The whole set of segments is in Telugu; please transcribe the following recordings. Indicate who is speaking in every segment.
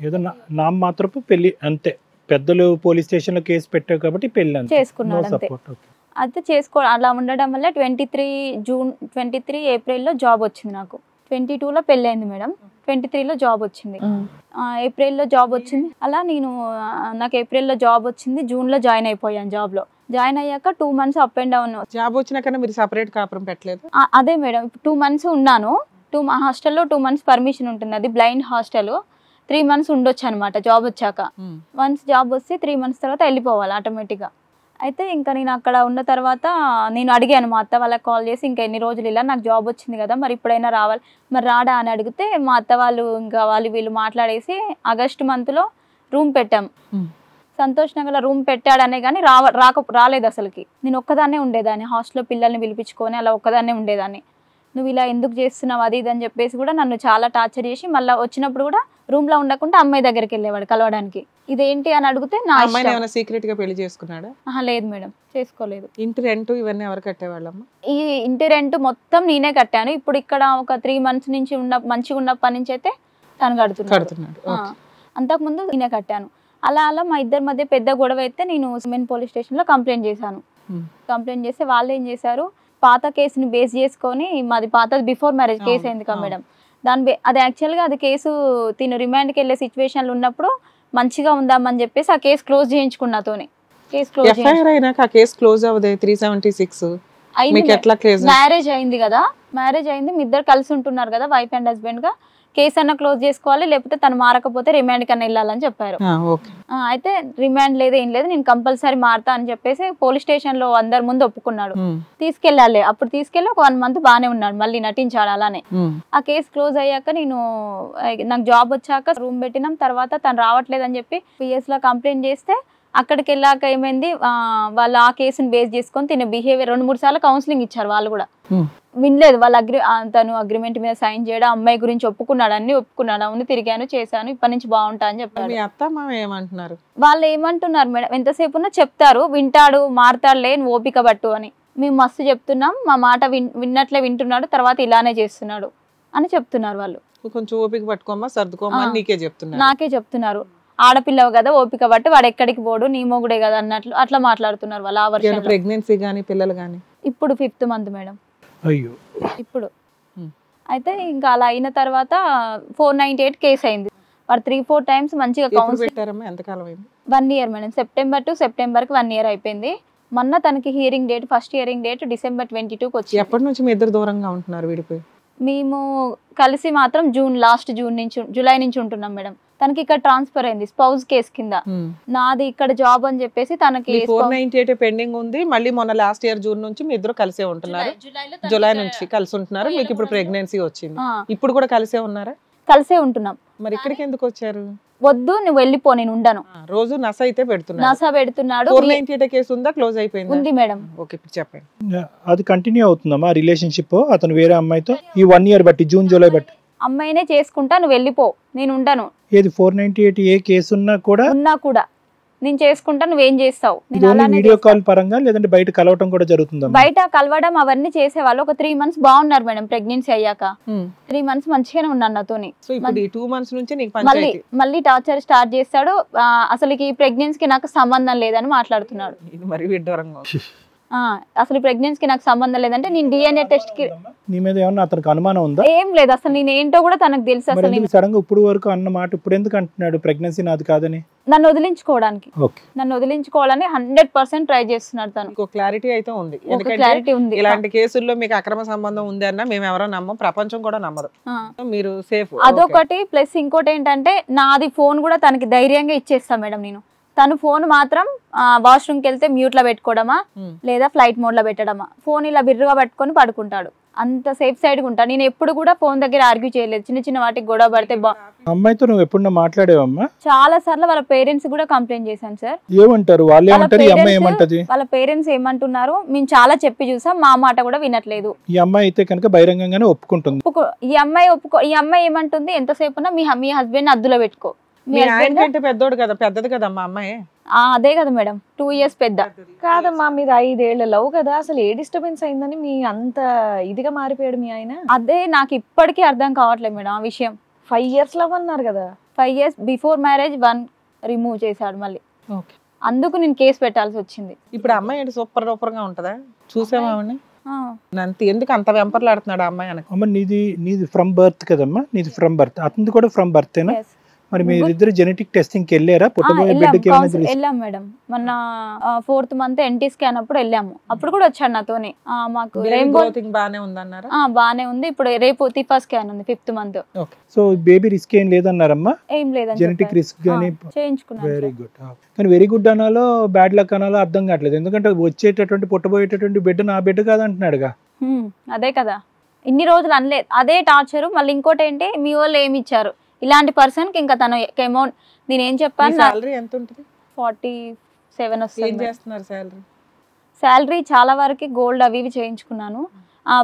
Speaker 1: ఏదో నామమాత్రపు పెళ్లి అంతే, పెద్దలు పోలీస్ స్టేషన్ లో కేసు పెట్టావు కాబట్టి పెళ్లి అంతే,
Speaker 2: చేసుకున్నాడు అంతే. అయితే అలా ఉండడం వల్ల 23 ఏప్రిల్లో జాబ్ వచ్చింది నాకు. 22లో పెళ్ళి అయింది మేడం, 23లో జాబ్ వచ్చింది. ఏప్రిల్లో జాబ్ వచ్చింది. అలా నాకు ఏప్రిల్లో జాబ్ వచ్చింది, జూన్లో జాయిన్ అయిపోయాను జాబ్లో. జాయిన్ అయ్యాక 2 months up and down.
Speaker 3: Job వచ్చినాక మీరు సెపరేట్ కాపురం పెట్టలేదు?
Speaker 2: అదే మేడం, 2 months ఉన్నాను. హాస్టల్లో 2 months పర్మిషన్ ఉంటుంది, అది బ్లైండ్ హాస్టల్. 3 months ఉండొచ్చు అనమాట జాబ్ వచ్చాక. వన్స్ జాబ్ వస్తే 3 months తర్వాత వెళ్ళిపోవాలి ఆటోమేటిక్గా. అయితే ఇంకా నేను అక్కడ ఉన్న తర్వాత నేను అడిగాను మా అత్త వాళ్ళకి కాల్ చేసి, ఇంకా ఎన్ని రోజులు ఇలా నాకు జాబ్ వచ్చింది కదా, మరి ఇప్పుడైనా రావాలి, మరి రాడా అని అడిగితే మా అత్త వాళ్ళు ఇంకా వీళ్ళు మాట్లాడేసి ఆగస్ట్ మంత్లో రూమ్ పెట్టాం. సంతోష్ నగర్లో రూమ్ పెట్టాడనే కానీ రాలేదు అసలుకి. నేను ఒక్కదాన్నే ఉండేదాన్ని, హాస్టల్లో పిల్లల్ని పిలిపించుకొని అలా ఒక్కదాన్నే ఉండేదాన్ని. నువ్వు ఇలా ఎందుకు చేస్తున్నావు అది ఇది అని చెప్పేసి కూడా నన్ను చాలా టార్చర్ చేసి, మళ్ళీ వచ్చినప్పుడు కూడా రూమ్లో ఉండకుండా అమ్మాయి దగ్గరికి వెళ్ళేవాడు కలవడానికి. ఇదేంటి అని అడిగితే నా
Speaker 3: సీక్రెట్ గా పెళ్లి చేసుకున్నాడా?
Speaker 2: లేదు మేడం, చేసుకోలేదు.
Speaker 3: ఇంటి రెంట్ ఇవన్నీ ఎవరు కట్టేవాళ్ళమ్మా?
Speaker 2: ఈ ఇంటి రెంట్ మొత్తం నేనే కట్టాను. ఇప్పుడు ఇక్కడ ఒక 3 months నుంచి మంచిగా ఉన్నప్పటి నుంచి అయితే తను కడుతున్నాడు. అంతకుముందు నేనే కట్టాను. అలా మా ఇద్దరి మధ్య పెద్ద గొడవ అయితే నేను సిమెంట్ పోలీస్ స్టేషన్లో కంప్లైంట్ చేశాను. కంప్లైంట్ చేస్తే వాళ్ళు ఏం చేశారు, పాత కేసుని బేస్ చేసుకొని, మాది పాత బిఫోర్ మ్యారేజ్ కేసు అయింది కదా మేడం, అది యాక్చువల్గా అది కేసు తిను రిమాండ్కి వెళ్ళే సిచ్యువేషన్లు ఉన్నప్పుడు మంచిగా ఉందామని చెప్పేసి ఆ కేసు క్లోజ్ చేయించుకున్నతోని.
Speaker 3: కేసు క్లోజ్ అవ్వదే 376
Speaker 2: మ్యారేజ్ అయింది కదా, మ్యారేజ్ అయింది, మీ ఇద్దరు కలిసి ఉంటున్నారు కదా వైఫ్ అండ్ హస్బెండ్ గా, కేసు అన్న క్లోజ్ చేసుకోవాలి, లేకపోతే తను మారకపోతే రిమాండ్ కన్నా వెళ్ళాలని చెప్పారు. అయితే రిమాండ్ లేదు ఏం లేదు, నేను కంపల్సరీ మారతా అని చెప్పేసి పోలీస్ స్టేషన్ లో అందరి ముందు ఒప్పుకున్నాడు. తీసుకెళ్ళాలి, అప్పుడు తీసుకెళ్ళి ఒక 1 month బానే ఉన్నాడు, మళ్ళీ నటించాడు అలానే. ఆ కేసు క్లోజ్ అయ్యాక నాకు జాబ్ వచ్చాక రూమ్ పెట్టినాం. తర్వాత తను రావట్లేదు అని చెప్పి పిఎస్ లో కంప్లైంట్ చేస్తే అక్కడికి వెళ్ళాక ఏమైంది, వాళ్ళు ఆ కేసుని బేస్ చేసుకొని తిన బిహేవియర్ 2-3 సార్లు కౌన్సిలింగ్ ఇచ్చారు. వాళ్ళు కూడా వినలేదు. వాళ్ళు తను అగ్రిమెంట్ మీద సైన్ చేయడం, అమ్మాయి గురించి ఒప్పుకున్నాడు, అన్ని ఒప్పుకున్నాడు, అవును తిరిగాను చేశాను, ఇప్పటి నుంచి బాగుంటా అని చెప్పారు. వాళ్ళు ఏమంటున్నారు మేడం, ఎంతసేపు ఉన్నా చెప్తారు, వింటాడు మారతాడులే, ఓపిక పట్టు అని. మేము మస్తు చెప్తున్నాం, మా మాట విన్నట్లే వింటున్నాడు, తర్వాత ఇలానే చేస్తున్నాడు అని చెప్తున్నారు వాళ్ళు.
Speaker 3: కొంచెం ఓపిక పట్టుకోమా సర్దుకోమా
Speaker 2: నాకే చెప్తున్నారు. ఆడపిల్లవు కదా ఓపిక పట్టు, వాడు ఎక్కడికి పోడు, నీ మొగుడే కదా అన్నట్లు అట్లా మాట్లాడుతున్నారు వాళ్ళు. ఆ వర్షం
Speaker 3: ప్రెగ్నెన్సీ గానీ పిల్లలు గానీ
Speaker 2: ఇప్పుడు 5th month మేడం. ఇప్పుడు అయితే ఇంకా అలా అయిన తర్వాత 498 కేసు అయింది. వాడు 3-4 times మంచిగా counselling. 1 year madam, September to September కి 1 year అయిపోయింది. మొన్న తనకి hearing date, first hearing date December 22కి వచ్చింది.
Speaker 3: ఎప్పటి నుంచి మీ ఇద్దరు దూరంగా ఉంటున్నారు విడిపోయి?
Speaker 2: మేము కలిసి మాత్రం జూలై నుంచి ఉంటున్నాం మేడం. తనకి ఇక్కడ ట్రాన్స్ఫర్ అయింది స్పౌజ్ కేసు కింద, నాది ఇక్కడ జాబ్ అని చెప్పేసి తనకి
Speaker 3: 498 పెండింగ్ ఉంది. మళ్ళీ మొన్న లాస్ట్ ఇయర్ జూన్ నుంచి మీ ఇద్దరు కలిసే ఉంటున్నారు, జూలై నుంచి కలిసి ఉంటున్నారు. మీకు ఇప్పుడు ప్రెగ్నెన్సీ వచ్చింది, ఇప్పుడు కూడా కలిసే ఉన్నారా?
Speaker 2: కలిసే ఉంటున్నాం.
Speaker 3: మరి ఇక్కడికి ఎందుకు వచ్చారు?
Speaker 2: వద్దు నువ్వు వెళ్ళిపో, నేను ఉండను.
Speaker 3: రోజు నస అయితే పెడుతున్నాడు.
Speaker 2: నస పెడుతున్నాడు.
Speaker 3: 498 కేసు ఉందా, క్లోజ్ అయిపోయింది?
Speaker 2: ఉంది మేడం.
Speaker 3: ఓకే చెప్పండి.
Speaker 1: అది కంటిన్యూ అవుతుందమ్మా రిలేషన్షిప్ అతను వేరే అమ్మాయితో ఈ 1 year బట్టి, జూన్ జూలై బట్టి?
Speaker 2: అమ్మాయినే చేసుకుంటా, నువ్వు వెళ్ళిపో, నేను ఉండను.
Speaker 1: ఏది 498 ఏ కేసు ఉన్నా కూడా
Speaker 2: నేను చేసుకుంటా, నువ్వేం చేస్తావు?
Speaker 1: వీడియో కాల్ పరంగా లేదంటే బయట కలవటం కూడా జరుగుతుందా?
Speaker 2: బయట కలవడం అవన్నీ చేసేవాళ్ళు. ఒక 3 months బాగున్నారు మేడం, ప్రెగ్నెన్సీ అయ్యాక 3 months మంచిగానే ఉన్నాను నాతోని. మళ్ళీ టార్చర్ స్టార్ట్ చేస్తాడు. అసలు ఈ ప్రెగ్నెన్సీకి నాకు సంబంధం లేదని మాట్లాడుతున్నాడు. అసలు ప్రెగ్నెన్సీకి నాకు సంబంధం లేదంటే నేను DNA టెస్ట్ కి.
Speaker 1: నీ మీద ఏమన్నా అతనికి అనుమానం ఉందా?
Speaker 2: ఏం లేదు, అసలు నేను ఏంటో కూడా తనకు తెలుసు. అసలు
Speaker 1: సడన్ గా ఇప్పుడు వరకు అన్నమాట ఇప్పుడు ఎందుకు అంటున్నాడు ప్రెగ్నెన్సీ నాది కాదని?
Speaker 2: నన్ను వదిలించుకోవడానికి 100% ట్రై చేస్తున్నాడు తను.
Speaker 3: క్లారిటీ అయితే ఉంది, క్లారిటీ ఉంది. ఇలాంటి కేసుల్లో మీకు అక్రమ సంబంధం ఉంది అన్న మేము ఎవరో నమ్మం, ప్రపంచం కూడా నమ్మదు, మీరు సేఫ్.
Speaker 2: అదొకటి. ప్లస్ ఇంకోటి ఏంటంటే నాది ఫోన్ కూడా తనకి ధైర్యంగా ఇచ్చేస్తా మేడం. నేను తను ఫోన్ మాత్రం వాష్రూమ్కి వెళ్తే మ్యూట్ లో పెట్టుకోవడమా లేదా ఫ్లైట్ మోడ్ లో పెట్టడమా, ఫోన్ ఇలా బిర్రుగా పట్టుకొని పడుకుంటాడు. అంత సేఫ్ సైడ్ గా ఉంటా. నేను ఎప్పుడు కూడా ఫోన్ దగ్గర ఆర్గ్యూ చేయలేదు. చిన్న వాటికి గొడవ పడితే
Speaker 1: అమ్మాయితో నువ్వు ఎప్పుడన్నా మాట్లాడేవమ్మా?
Speaker 2: చాలా సార్లు వాళ్ళ పేరెంట్స్ కూడా కంప్లైంట్ చేశాను సార్.
Speaker 1: ఏమంటారు వాళ్ళు?
Speaker 2: వాళ్ళ పేరెంట్స్ ఏమంటున్నారు, మేము చాలా చెప్పి చూసాం, మా మాట కూడా వినట్లేదు.
Speaker 1: ఈ అమ్మాయి అయితే కనుక బహిరంగంగానే ఒప్పుకుంటుంది.
Speaker 2: ఈ అమ్మాయి ఏమంటుంది, ఎంతసేపు మీ హస్బెండ్ అద్దులో పెట్టుకో.
Speaker 3: పెద్దోడు కదా, పెద్దది కదమ్మా అమ్మాయి.
Speaker 2: అదే కదా మేడం, 2 years పెద్ద
Speaker 4: కాదమ్మా. మీరు 5 ఏళ్ల లవ్ కదా, అసలు ఏ డిస్టర్బెన్స్ అయిందని మీ అంత ఇదిగా మారిపోయాడు మీ ఆయన?
Speaker 2: అదే నాకు ఇప్పటికీ అర్థం కావట్లేదు మేడం ఆ విషయం.
Speaker 4: 5 years లవ్ అన్నారు కదా.
Speaker 2: 5 years బిఫోర్ మ్యారేజ్ 1 రిమూవ్ చేశాడు మళ్ళీ.
Speaker 3: ఓకే.
Speaker 2: అందుకు నేను కేసు పెట్టాల్సి వచ్చింది.
Speaker 3: ఇప్పుడు అమ్మాయి ఏంటి సూపర్ డూపర్ గా ఉంటదా? చూసామావని ఎందుకు అంత వెంపర్లాడుతున్నాడు ఆ అమ్మాయి?
Speaker 1: అమ్మ నీది ఫ్రమ్ బర్త్ కదమ్మా, నీది ఫ్రమ్ బర్త్, అతనిది కూడా ఫ్రమ్ బర్తేనా? మరి మీరిద్దరు జెనెటిక్ టెస్టింగ్ కి వెళ్ళారా? పుట్టబోయే బిడ్డకి
Speaker 2: వెళ్ళాం మేడం. మొన్న 4th month NT స్కాన్ అప్పుడు వెళ్ళాము. అప్పుడు కూడా వచ్చాడు నాతోని. మాకు
Speaker 3: బానే ఉందన్నారా?
Speaker 2: బానే ఉంది. ఇప్పుడు రేపు తిఫా స్కాన్ ఉంది 5th month.
Speaker 1: So baby risk ఏం లేదన్నారమ్మా?
Speaker 2: ఏం లేదని
Speaker 1: జెనెటిక్ రిస్క్ గానీ
Speaker 2: చేయించుకున్నాను.
Speaker 1: Very good. కానీ వెరీ గుడ్ అనాలో బ్యాడ్ లక్ అనాలో అర్థం కావట్లేదు. ఎందుకంటే వచ్చేటటువంటి పుట్టబోయేటటువంటి బిడ్డ నా బిడ్డ కాదంటున్నాడుగా.
Speaker 2: అదే కదా, ఇన్ని రోజులు అనలేదు. అదే టార్చర్. మళ్ళీ ఇంకోటి ఏంటి, మీ వాళ్ళు ఏమి ఇచ్చారు ఇలాంటి పర్సన్ కి? ఇంకా తన అమౌంట్ నేను ఏం చెప్పాను,
Speaker 3: సాలరీ ఎంత ఉంటుంది?
Speaker 2: 47 వస్తుంది.
Speaker 3: శాలరీ
Speaker 2: చాలా వరకు గోల్డ్ అవి ఇవి చేయించుకున్నాను.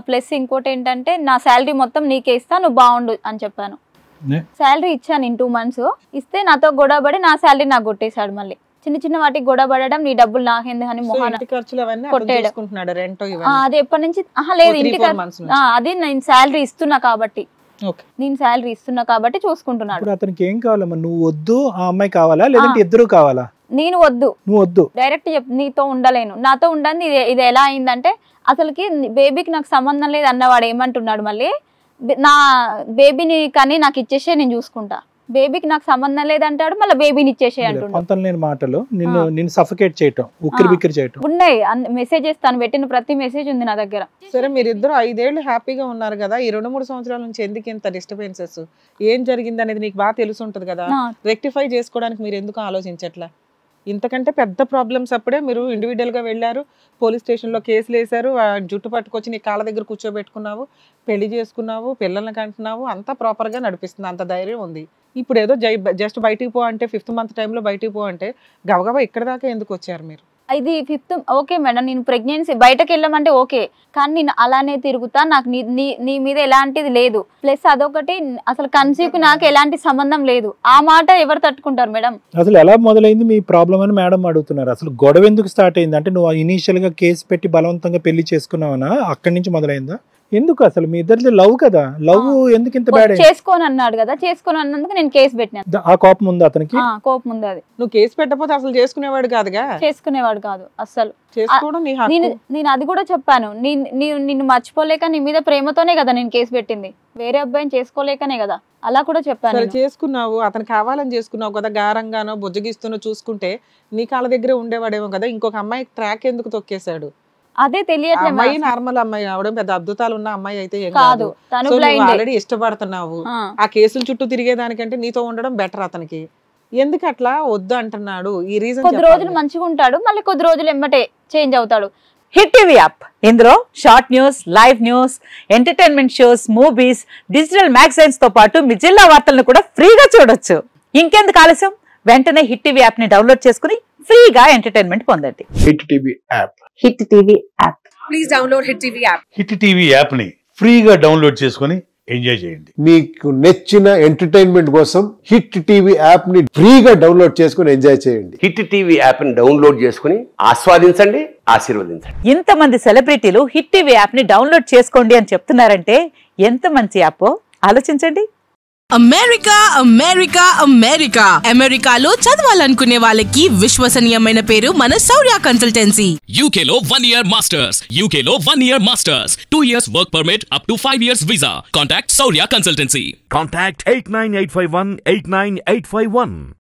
Speaker 2: ప్లస్ ఇంకోటి ఏంటంటే నా శాలరీ మొత్తం నీకే ఇస్తా, నువ్వు బాగుండు అని చెప్పాను. శాలరీ ఇచ్చాను in 2 months. ఇస్తే నాతో గొడవపడి నా శాలరీ నాకు కొట్టేశాడు. మళ్ళీ చిన్న చిన్న వాటికి గొడవ పడడం, నీ డబ్బులు నాకేంది అని మొహాన కొట్టాడు. అది ఎప్పటి నుంచి లేదు, ఇంటికి అది నేను శాలరీ ఇస్తున్నా కాబట్టి, చూసుకుంటున్నాడు.
Speaker 1: అతనికి ఏం కావాలమ్మా? నువ్వు వద్దు, ఆ అమ్మాయి కావాలా, లేదంటే ఇద్దరు కావాలా?
Speaker 2: నేను వద్దు,
Speaker 1: నువ్వు వద్దు,
Speaker 2: డైరెక్ట్ నీతో ఉండలేను. నాతో ఉండండి. ఇది ఎలా అయిందంటే, అసలుకి బేబీకి నాకు సంబంధం లేదు అన్నవాడు ఏమంటున్నాడు, మళ్ళీ నా బేబీని కానీ నాకు ఇచ్చేసే నేను చూసుకుంటా, బేబీకి నాకు సంబంధం లేదంటాడు, మళ్ళీ బేబీని ఇచ్చేసే అంటున్నాడు.
Speaker 1: మాటలు నిన్ను సఫకేట్ చేయటం, ఉక్కిరి బిక్కిరి చేయటం
Speaker 2: ఉన్నాయి. మెసేజెస్ తను పెట్టిన ప్రతి మెసేజ్ ఉంది నా దగ్గర.
Speaker 3: సరే, మీరిద్దరు 5 ఏళ్ళు హ్యాపీగా ఉన్నారు కదా, ఈ 2-3 సంవత్సరాల నుంచి ఎందుకు ఇంత డిస్టర్బెన్సెస్? ఏం జరిగింది అనేది నీకు బాగా తెలుసు ఉంటది కదా, రెక్టిఫై చేసుకోవడానికి మీరు ఎందుకు ఆలోచించట్లా? ఇంతకంటే పెద్ద ప్రాబ్లమ్స్ అప్పుడే మీరు ఇండివిజువల్ గా వెళ్ళారు, పోలీస్ స్టేషన్ లో కేసులు వేశారు, జుట్టు పట్టుకొచ్చి నీ కాళ్ళ దగ్గర కూర్చోబెట్టుకున్నావు, పెళ్లి చేసుకున్నావు, పిల్లల్ని కంటున్నావు, అంతా ప్రాపర్ గా నడిపిస్తుంది, అంత ధైర్యం ఉంది. ఇప్పుడు ఏదో జస్ట్ బయటికి పో అంటే 5th month టైంలో బయటికి పో అంటే గబగబా ఇక్కడ దాకా ఎందుకు వచ్చారు మీరు?
Speaker 2: ఇది 5th ఓకే మేడం, నేను ప్రెగ్నెన్సీ బయటకు వెళ్ళమంటే ఓకే, కానీ నేను అలానే తిరుగుతా, నాకు నీ మీద ఎలాంటిది లేదు. ప్లస్ అదొకటి, అసలు కన్సీవ్ నాకు ఎలాంటి సంబంధం లేదు. ఆ మాట ఎవరు తట్టుకుంటారు మేడం?
Speaker 1: అసలు ఎలా మొదలైంది మీ ప్రాబ్లం అని మేడం అడుగుతున్నారు. అసలు గొడవ ఎందుకు స్టార్ట్ అయింది అంటే, నువ్వు ఇనీషియల్ గా కేసు పెట్టి బలవంతంగా పెళ్లి చేసుకున్నావనా? అక్కడి నుంచి మొదలైందా? ఎందుకు అసలు మీ ఇద్దరిది లవ్ కదా, లవ్ ఎందుకు ఇంత బ్యాడ్?
Speaker 2: చేసుకోని అన్నాడు కదా, చేసుకోని అన్నందుకు నేను కేసు పెట్టినా.
Speaker 1: ఆ కోపం ఉంది అతనికి?
Speaker 2: కోపం ఉంది. అది
Speaker 3: నువ్వు కేసు పెట్టకపోతే అసలు చేసుకునేవాడు కాదుగా.
Speaker 2: చేసుకునేవాడు కాదు అసలు. నేను అది కూడా చెప్పాను, నిన్ను మర్చిపోలేక నీ మీద ప్రేమతోనే కదా నేను కేసు పెట్టింది, వేరే అబ్బాయిని చేసుకోలేకనే కదా, అలా కూడా చెప్పాను.
Speaker 3: చేసుకున్నావు, అతను కావాలని చేసుకున్నావు కదా, గారంగానో బుజ్జగిస్తున్నో చూసుకుంటే నీ కాళ్ళ దగ్గరే ఉండేవాడేమో కదా, ఇంకొక అమ్మాయి ట్రాక్ ఎందుకు తొక్కేశాడు?
Speaker 2: అదే తెలియట్లేదు.
Speaker 3: అమ్మాయి నార్మల్ అమ్మాయి అవడం, పెద్ద అద్భుతాలు ఉన్న అమ్మాయి అయితే ఏం కాదు. ఆల్రెడీ ఇష్టపడుతున్నావు, ఆ కేసుల చుట్టూ తిరిగేదానికంటే నీతో ఉండడం బెటర్. అతనికి ఎందుకు అట్లా వద్దు అంటున్నాడు? ఈ రీజన్,
Speaker 2: కొద్ది రోజులు మంచిగా ఉంటాడు, మళ్ళీ కొద్ది రోజులు ఎమ్మటే చేంజ్ అవుతాడు.
Speaker 5: హిట్ టీవీ యాప్, ఇందులో short news, live news, entertainment shows, movies, digital magazines తో పాటు మీ జిల్లా వార్తలను కూడా ఫ్రీగా చూడొచ్చు. ఇంకెందుకు ఆలస్యం, వెంటనే హిట్ టీవీ యాప్ ని డౌన్లోడ్ చేసుకుని ఫ్రీగా ఎంటర్టైన్మెంట్ పొందండి.
Speaker 6: Hit TV app,
Speaker 5: hit TV app,
Speaker 7: please download hit TV app.
Speaker 6: Hit TV app ని ఫ్రీగా డౌన్లోడ్ చేసుకుని ఎంజాయ్ చేయండి.
Speaker 8: మీకు నచ్చిన ఎంటర్టైన్మెంట్ కోసం హిట్ టీవీ యాప్ ని ఫ్రీగా డౌన్లోడ్ చేసుకుని ఎంజాయ్ చేయండి.
Speaker 9: హిట్ టీవీ యాప్ ని డౌన్లోడ్ చేసుకుని ఆస్వాదించండి, ఆశీర్వదించండి.
Speaker 5: ఇంతమంది సెలబ్రిటీలు హిట్ టీవీ యాప్ ని డౌన్లోడ్ చేసుకోండి అని చెప్తున్నారంటే ఎంత మంచి యాప్ ఆలోచించండి.
Speaker 7: అమెరికా అమెరికా అమెరికా అమెరికాలో చదవాలనుకునే వాళ్ళకి విశ్వసనీయమైన పేరు మన శౌర్య కన్సల్టెన్సీ.
Speaker 10: UK లో 1 year masters, UK లో 1 year masters, 2 years work permit up to 5 years visa. Contact Shaurya Consultancy.
Speaker 11: Contact 89851 89851.